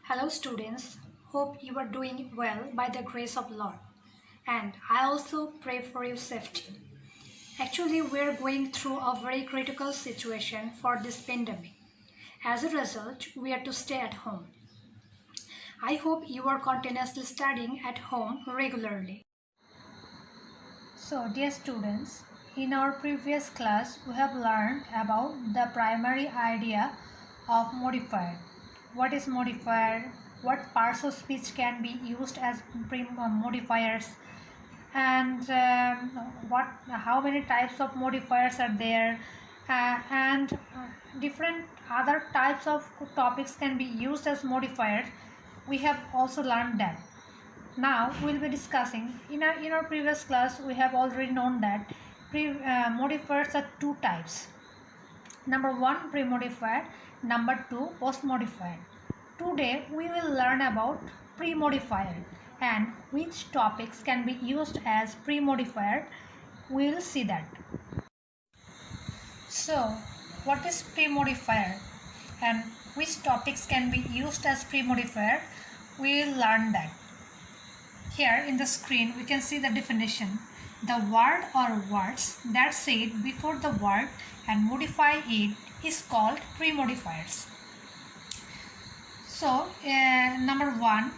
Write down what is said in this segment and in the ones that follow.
Hello students, hope you are doing well by the grace of Lord, and I also pray for your safety. Actually, we are going through a very critical situation for this pandemic. As a result, we are to stay at home. I hope you are continuously studying at home regularly. So, dear students, in our previous class, we have learned about the primary idea of modifier. What is modifier? What parts of speech can be used as modifiers? And how many types of modifiers are there? And different other types of topics can be used as modifiers. We have also learned that. Now we'll be discussing in our previous class. We have already known that modifiers are two types. Number one, pre-modifier. Number two, post-modifier. Today we will learn about pre-modifier and which topics can be used as pre-modifier. We will see that. So, what is pre-modifier and which topics can be used as pre-modifier? We will learn that. Here in the screen we can see the definition. The word or words that said before the word and modify it is called pre-modifiers. So number one,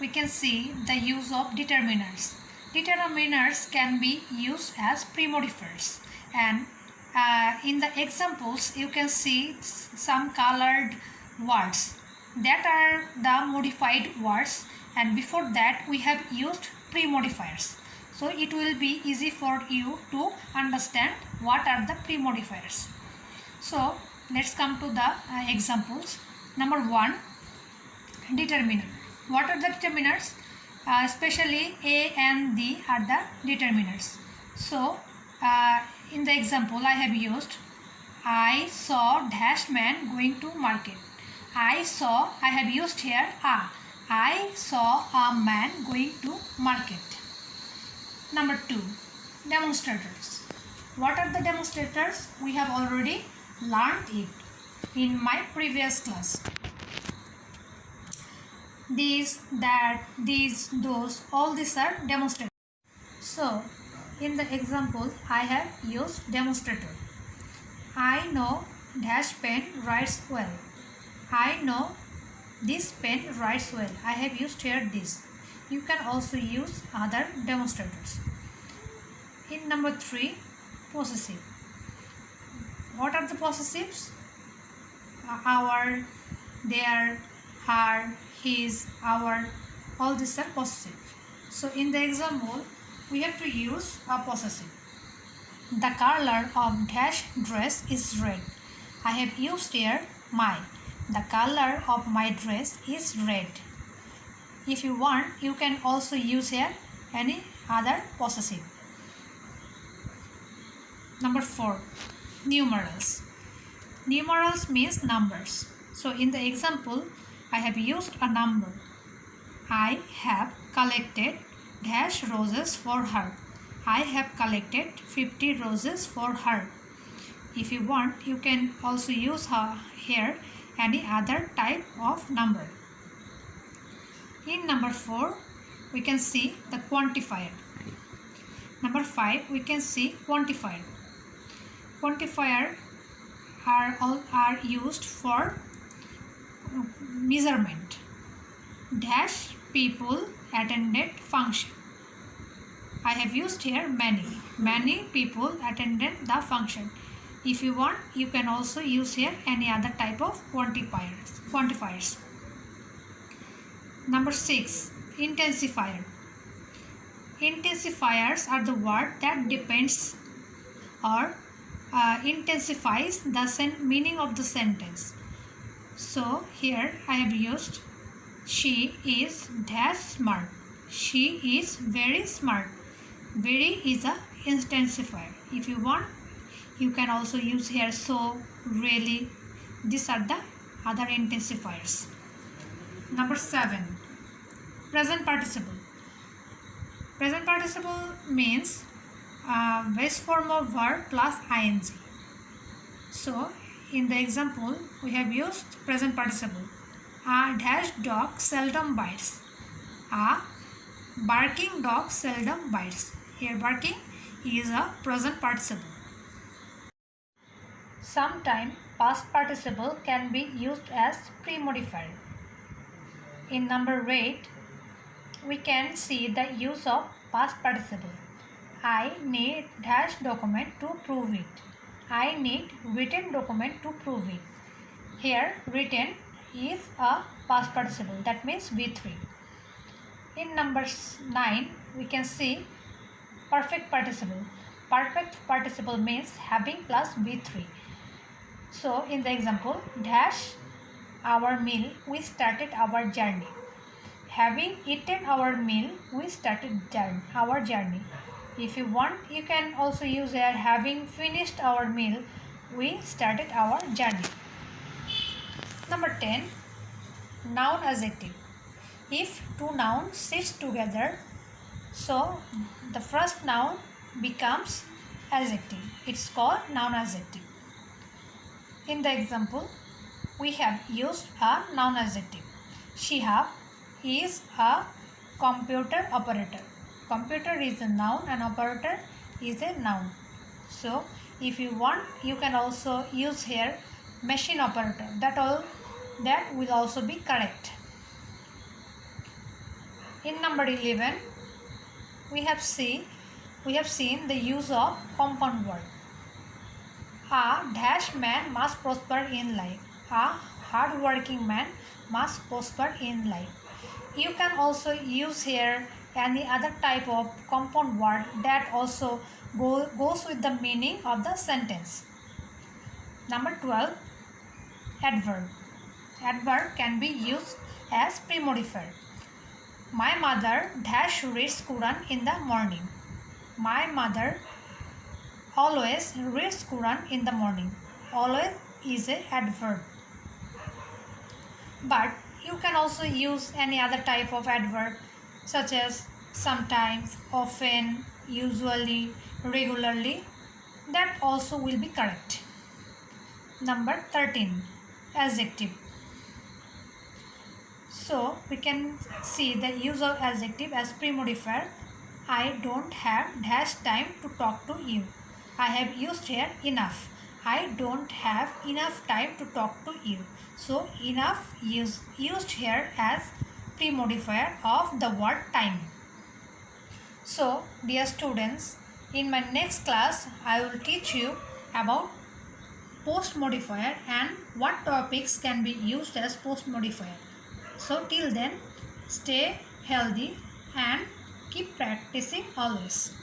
we can see the use of determiners. Determiners can be used as pre-modifiers, and in the examples you can see some colored words that are the modified words, and before that we have used pre-modifiers. So it will be easy for you to understand what are the pre-modifiers. So let's come to the examples. Number one, determiner. What are the determiners? Especially A and D are the determiners. So in the example I have used, I saw dash man going to market. I have used here a. I saw a man going to market. Number two, demonstrators. What are the demonstrators? We have already learned it in my previous class. These, that, these, those, all these are demonstrators. So, in the example, I have used demonstrator. I know dash pen writes well. I know this pen writes well. I have used here this. You can also use other demonstrators. In number three, possessive. What are the possessives? Our, their, her, his, our, all these are possessive. So in the example, we have to use a possessive. The color of dash dress is red. I have used here my. The color of my dress is red. If you want, you can also use here any other possessive. Number four, numerals. Numerals means numbers. So in the example, I have used a number. I have collected dash roses for her. I have collected 50 roses for her. If you want, you can also use here any other type of number. In number 4, we can see the quantifier. Number 5, we can see quantifier. Quantifier are used for measurement. Dash people attended function. I have used here many. Many people attended the function. If you want, you can also use here any other type of quantifiers. Number 6, intensifier. Intensifiers are the word that depends or intensifies the meaning of the sentence. So here I have used she is dash smart. She is very smart. Very is a intensifier. If you want, you can also use here so, really. These are the other intensifiers. Number 7, present participle. Present participle means base form of verb plus ing. So in the example we have used present participle. A dash dog seldom bites. A barking dog seldom bites. Here barking is a present participle. Sometimes past participle can be used as pre-modifier. In number 8, we can see the use of past participle. I need dash document to prove it. I need written document to prove it. Here written is a past participle, that means V3. In number 9, we can see perfect participle. Perfect participle means having plus V3. So in the example, dash our meal, we started our journey. Having eaten our meal, we started our journey. If you want, you can also use here having finished our meal, we started our journey. Number 10, noun adjective. If two nouns sit together, so the first noun becomes adjective. It's called noun adjective. In the example, we have used a noun adjective. Shihab is a computer operator. Computer is a noun and operator is a noun. So if you want, you can also use here machine operator. That will also be correct. In number 11, we have seen the use of compound word. A dash man must prosper in life. A hard-working man must prosper in life. You can also use here any other type of compound word that also goes with the meaning of the sentence. Number 12, adverb. Adverb can be used as pre-modifier. My mother dash reads Quran in the morning. My mother always reads Quran in the morning. Always is a adverb. But you can also use any other type of adverb such as sometimes, often, usually, regularly. That also will be correct. Number 13, adjective. So we can see the use of adjective as pre-modifier. I don't have dash time to talk to you. I have used here enough. I don't have enough time to talk to you. So enough is used here as pre-modifier of the word time. So dear students, in my next class I will teach you about post modifier and what topics can be used as post modifier. So till then, stay healthy and keep practicing always.